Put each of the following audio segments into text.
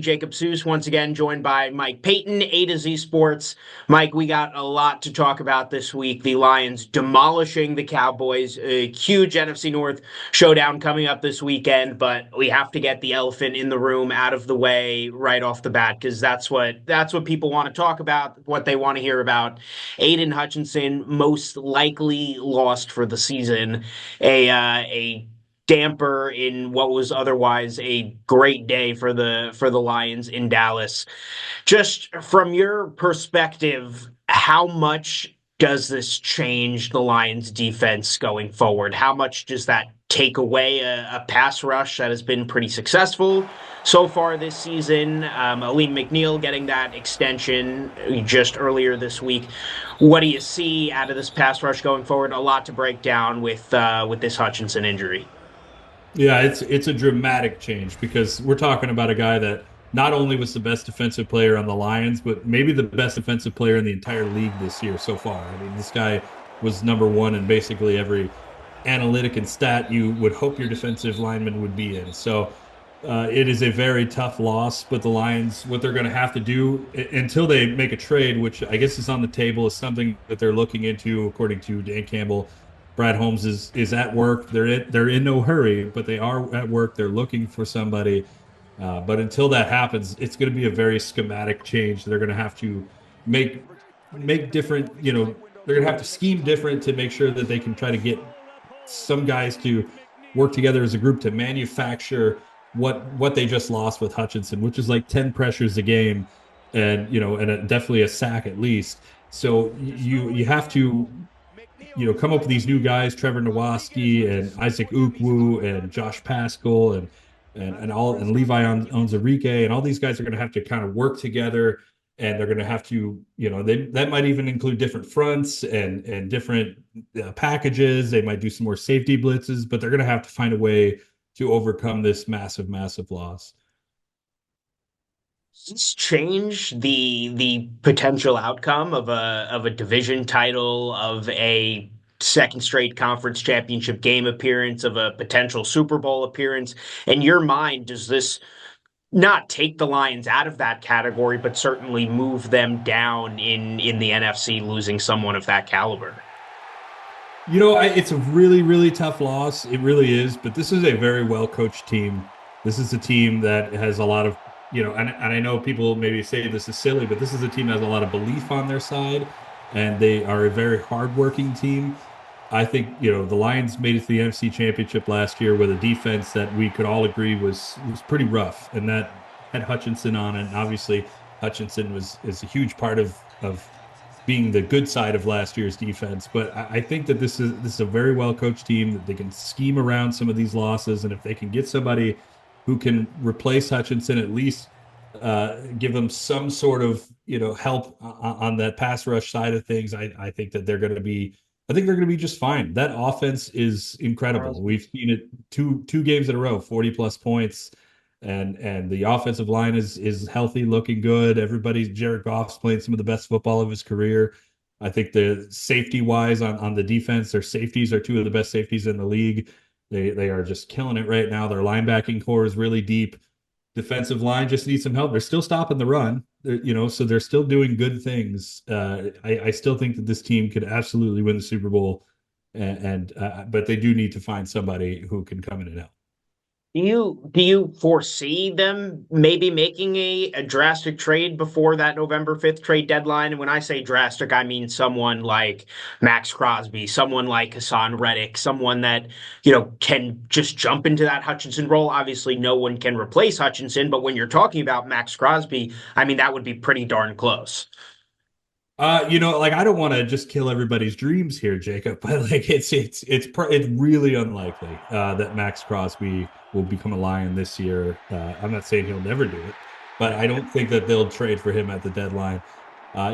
Jacob Seuss, once again joined by Mike Payton, A to Z Sports. Mike, we got a lot to talk about this week. The Lions demolishing the Cowboys, a huge NFC North showdown coming up this weekend, but we have to get the elephant in the room out of the way right off the bat because that's what people want to talk about, what they want to hear about. Aiden Hutchinson most likely lost for the season. A damper in what was otherwise a great day for the Lions in Dallas. Just from your perspective, how much does this change the Lions defense going forward? How much does that take away a pass rush that has been pretty successful so far this season? Alim McNeil getting that extension just earlier this week. What do you see out of this pass rush going forward? A lot to break down with this Hutchinson injury. Yeah, it's a dramatic change because we're talking about a guy that not only was the best defensive player on the Lions, but maybe the best defensive player in the entire league this year so far. I mean, this guy was number one in basically every analytic and stat you would hope your defensive lineman would be in. So it is a very tough loss, but the Lions, what they're going to have to do until they make a trade, which I guess is on the table, is something that they're looking into, according to Dan Campbell. Brad Holmes is at work. They're in no hurry, but they are at work. They're looking for somebody. But until that happens, it's going to be a very schematic change. They're going to have to make make different. They're going to have to scheme different to make sure that they can try to get some guys to work together as a group to manufacture what they just lost with Hutchinson, which is like 10 pressures a game, and definitely a sack at least. So you have to come up with these new guys, Trevor Nowaski and Isaac Ukwu and Josh Pascal and Levi Onzarike, and all these guys are going to have to kind of work together, and they're going to have to, that might even include different fronts and different packages. They might do some more safety blitzes, but they're going to have to find a way to overcome this massive, massive loss. This change the potential outcome of a division title, of a second straight conference championship game appearance, of a potential Super Bowl appearance? In your mind, does this not take the Lions out of that category, but certainly move them down in the NFC, losing someone of that caliber? It's a really, really tough loss. It really is. But this is a very well coached team. This is a team that has a lot of, and I know people maybe say this is silly, but this is a team that has a lot of belief on their side, and they are a very hardworking team. I think, the Lions made it to the NFC Championship last year with a defense that we could all agree was pretty rough, and that had Hutchinson on it. And obviously, Hutchinson is a huge part of being the good side of last year's defense. But I think that this is a very well coached team that they can scheme around some of these losses, and if they can get somebody who can replace Hutchinson, at least give them some sort of help on that pass rush side of things, I think that they're going to be. I think they're going to be just fine. That offense is incredible. We've seen it two games in a row, 40 plus points, and the offensive line is healthy, looking good. Jared Goff's playing some of the best football of his career. I think the safety wise on the defense, their safeties are two of the best safeties in the league. They are just killing it right now. Their linebacking core is really deep. Defensive line just needs some help. They're still stopping the run, so they're still doing good things. I still think that this team could absolutely win the Super Bowl, but they do need to find somebody who can come in and help. Do you foresee them maybe making a drastic trade before that November 5th trade deadline? And when I say drastic, I mean someone like Max Crosby, someone like Hassan Reddick, someone that, can just jump into that Hutchinson role. Obviously, no one can replace Hutchinson, but when you're talking about Max Crosby, I mean, that would be pretty darn close. Like I don't want to just kill everybody's dreams here, Jacob, but like it's really unlikely that Max Crosby will become a Lion this year. I'm not saying he'll never do it, but I don't think that they'll trade for him at the deadline.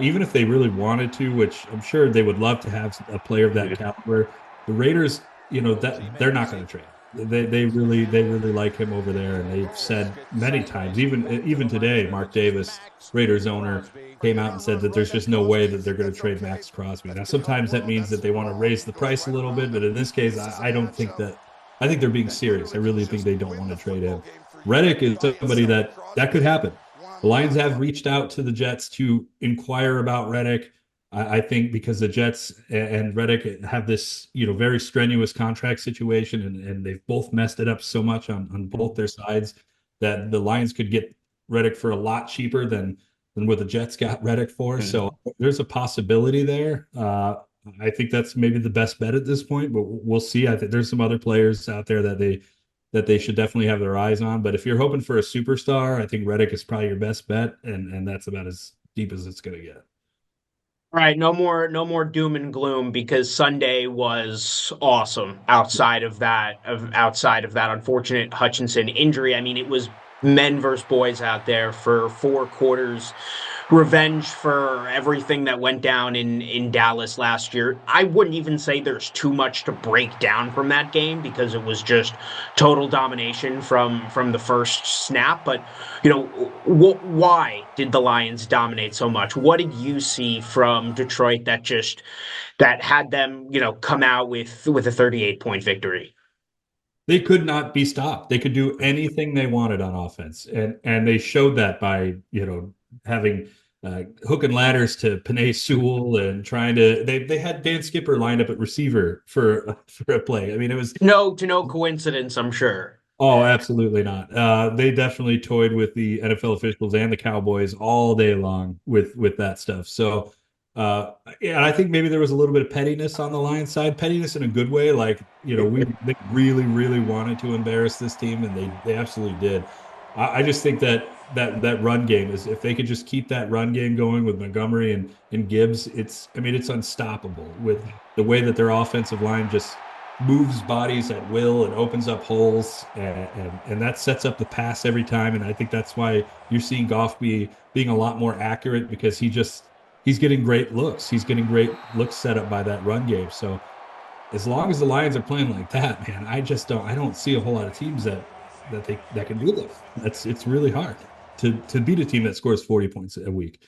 Even if they really wanted to, which I'm sure they would love to have a player of that caliber. The Raiders, that they're not going to trade. They really like him over there, and they've said many times, even today, Mark Davis, Raiders owner, came out and said that there's just no way that they're going to trade Max Crosby. Now, sometimes that means that they want to raise the price a little bit, but in this case, I don't think that. I think they're being serious. I really think they don't want to trade him. Reddick is somebody that could happen. The Lions have reached out to the Jets to inquire about Reddick. I think because the Jets and Reddick have this, very strenuous contract situation, and they've both messed it up so much on both their sides that the Lions could get Reddick for a lot cheaper than what the Jets got Reddick for. So there's a possibility there. I think that's maybe the best bet at this point, but we'll see. I think there's some other players out there that they should definitely have their eyes on. But if you're hoping for a superstar, I think Reddick is probably your best bet, and that's about as deep as it's going to get. All right, no more doom and gloom because Sunday was awesome outside of that unfortunate Hutchinson injury. I mean, it was men versus boys out there for 4 quarters. Revenge for everything that went down in Dallas last year. I wouldn't even say there's too much to break down from that game because it was just total domination from the first snap. But why did the Lions dominate so much? What did you see from Detroit that had them come out with a 38-point victory? They could not be stopped. They could do anything they wanted on offense, and they showed that by having hook and ladders to Penei Sewell and trying to they had Dan Skipper lined up at receiver for a play. I mean, it was No coincidence, I'm sure. oh, absolutely not. They definitely toyed with the NFL officials and the Cowboys all day long with that stuff. So, yeah, I think maybe there was a little bit of pettiness on the Lions side, pettiness in a good way. Like, they really, really wanted to embarrass this team, and they absolutely did. I just think that run game is if they could just keep that run game going with Montgomery and Gibbs, I mean, it's unstoppable with the way that their offensive line just moves bodies at will and opens up holes, and that sets up the pass every time. And I think that's why you're seeing Goff being a lot more accurate because he's getting great looks. He's getting great looks set up by that run game. So as long as the Lions are playing like that, man, I don't see a whole lot of teams that can do this. It's really hard to beat a team that scores 40 points a week.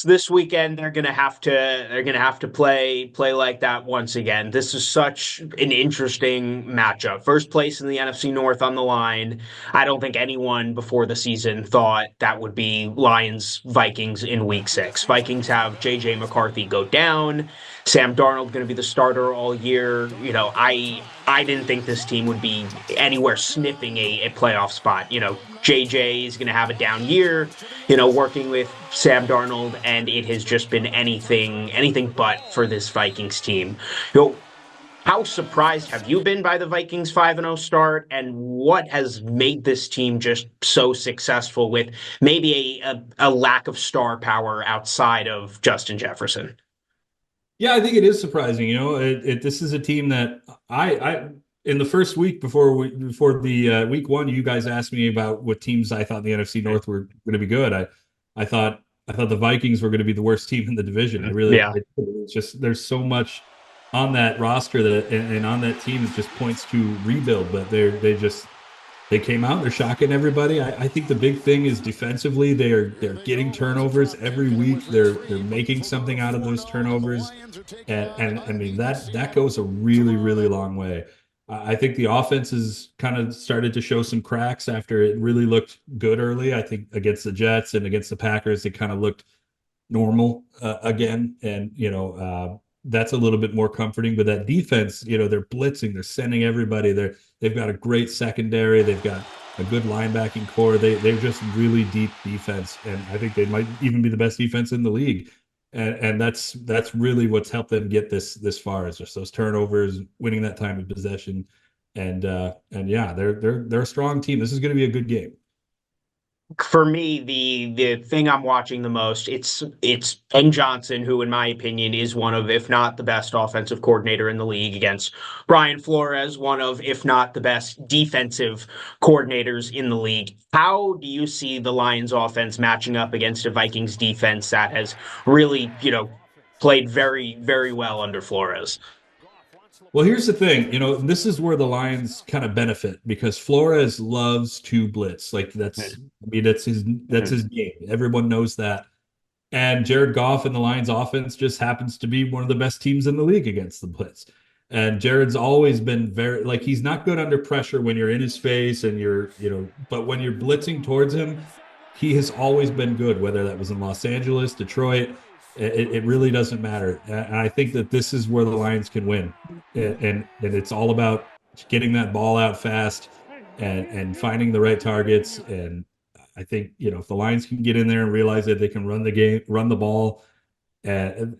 This weekend they're gonna have to play like that once again. This is such an interesting matchup. First place in the NFC North on the line. I don't think anyone before the season thought that would be Lions Vikings in week 6. Vikings have JJ McCarthy go down. Sam Darnold going to be the starter all year. I didn't think this team would be anywhere sniffing a playoff spot. JJ is going to have a down year, working with Sam Darnold, and it has just been anything but for this Vikings team. How surprised have you been by the Vikings 5-0 start, and what has made this team just so successful with maybe a lack of star power outside of Justin Jefferson? Yeah, I think it is surprising. This is a team that I in the first week before the week one, you guys asked me about what teams I thought in the NFC North were going to be good. I thought the Vikings were going to be the worst team in the division. Yeah. It's just there's so much on that roster and on that team that just points to rebuild, but they came out, they're shocking everybody. I think the big thing is defensively, they're getting turnovers every week. They're making something out of those turnovers, and I mean that goes a really really long way. I think the offense has kind of started to show some cracks after it really looked good early. I think against the Jets and against the Packers, it kind of looked normal again, and that's a little bit more comforting. But that defense, they're blitzing, they're sending everybody. They've got a great secondary, they've got a good linebacking core. They're just really deep defense, and I think they might even be the best defense in the league. And that's really what's helped them get this far is just those turnovers, winning that time of possession, and yeah, they're a strong team. This is going to be a good game. For me, the thing I'm watching the most, it's Ben Johnson, who in my opinion is one of, if not the best offensive coordinator in the league, against Brian Flores, one of, if not the best defensive coordinators in the league. How do you see the Lions offense matching up against a Vikings defense that has really, played very, very well under Flores? Well, here's the thing, this is where the Lions kind of benefit because Flores loves to blitz. Like I mean, that's his game. Everyone knows that. And Jared Goff and the Lions offense just happens to be one of the best teams in the league against the blitz. And Jared's always been very like he's not good under pressure when you're in his face and but when you're blitzing towards him, he has always been good, whether that was in Los Angeles, Detroit. It really doesn't matter. And I think that this is where the Lions can win. And it's all about getting that ball out fast and finding the right targets. And I think, if the Lions can get in there and realize that they can run the game, run the ball, the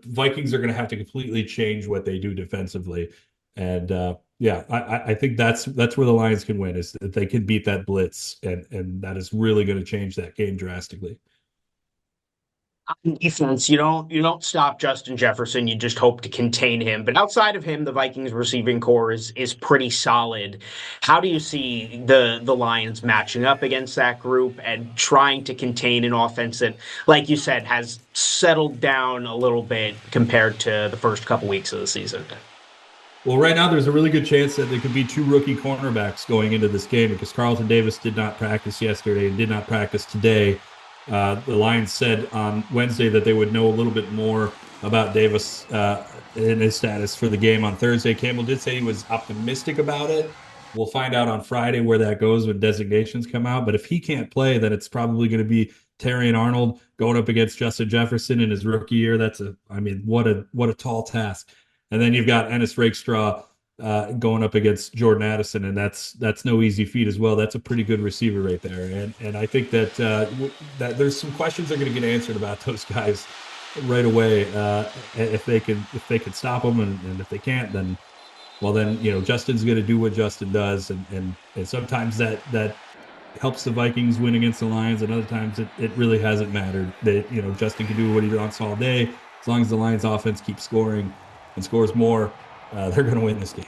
Vikings are going to have to completely change what they do defensively. And yeah, I think that's where the Lions can win is that they can beat that blitz, and that is really going to change that game drastically. On defense, you don't stop Justin Jefferson. You just hope to contain him. But outside of him, the Vikings receiving core is pretty solid. How do you see the Lions matching up against that group and trying to contain an offense that, like you said, has settled down a little bit compared to the first couple weeks of the season? Well, right now there's a really good chance that there could be two rookie cornerbacks going into this game because Carlton Davis did not practice yesterday and did not practice today. The Lions said on Wednesday that they would know a little bit more about Davis and his status for the game on Thursday. Campbell did say he was optimistic about it. We'll find out on Friday where that goes when designations come out. But if he can't play, then it's probably going to be Terry and Arnold going up against Justin Jefferson in his rookie year. I mean, what a tall task. And then you've got Ennis Rakestraw going up against Jordan Addison, and that's no easy feat as well. That's a pretty good receiver right there, and I think that there's some questions that are going to get answered about those guys right away if they can stop them, and if they can't, then Justin's going to do what Justin does, and sometimes that helps the Vikings win against the Lions, and other times it really hasn't mattered. That Justin can do what he wants all day as long as the Lions offense keeps scoring and scores more. They're going to win this game.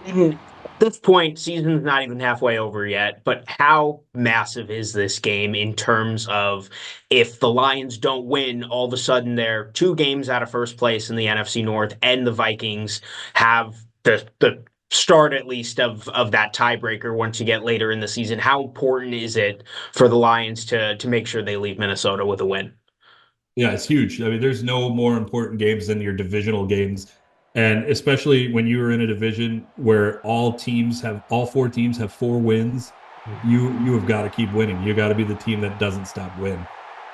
At this point, season's not even halfway over yet, but how massive is this game in terms of if the Lions don't win, all of a sudden they're 2 games out of first place in the NFC North, and the Vikings have the start at least of that tiebreaker once you get later in the season. How important is it for the Lions to make sure they leave Minnesota with a win? Yeah, it's huge. I mean, there's no more important games than your divisional games. And especially when you are in a division where all 4 teams have 4 wins, you have got to keep winning. You got to be the team that doesn't stop winning.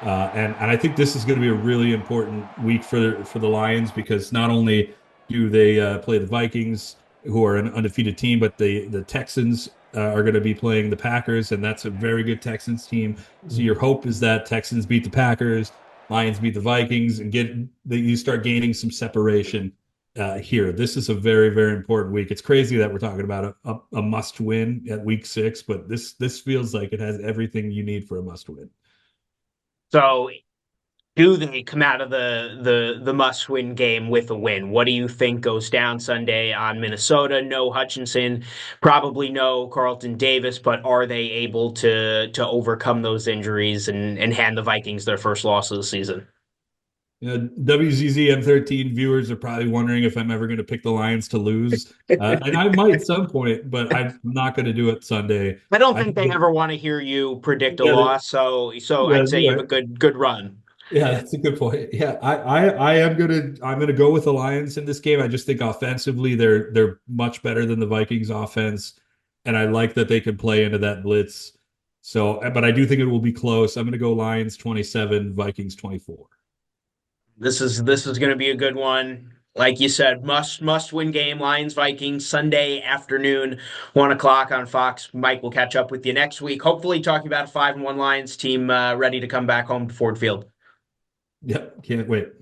And I think this is going to be a really important week for the Lions because not only do they play the Vikings, who are an undefeated team, but the Texans are going to be playing the Packers, and that's a very good Texans team. So your hope is that Texans beat the Packers, Lions beat the Vikings, and you start gaining some separation here. This is a very, very important week. It's crazy that we're talking about a must win at week 6, but this feels like it has everything you need for a must win. So do they come out of the must win game with a win? What do you think goes down Sunday on Minnesota? No Hutchinson, probably no Carlton Davis, but are they able to overcome those injuries and hand the Vikings their first loss of the season? WZZ M13 viewers are probably wondering if I'm ever going to pick the Lions to lose. And I might at some point, but I'm not going to do it Sunday. I don't I think think they ever want to hear you predict a yeah, loss, so yeah, I'd say you have a right. good run. Yeah, that's a good point. Yeah, I'm gonna go with the Lions in this game. I just think offensively they're much better than the Vikings offense, and I like that they can play into that blitz. So, but I do think it will be close. I'm gonna go Lions 27, Vikings 24. This is going to be a good one. Like you said, must win game. Lions Vikings Sunday afternoon, 1 o'clock on Fox. Mike will catch up with you next week. Hopefully, talking about a 5-1 Lions team ready to come back home to Ford Field. Yeah, can't wait.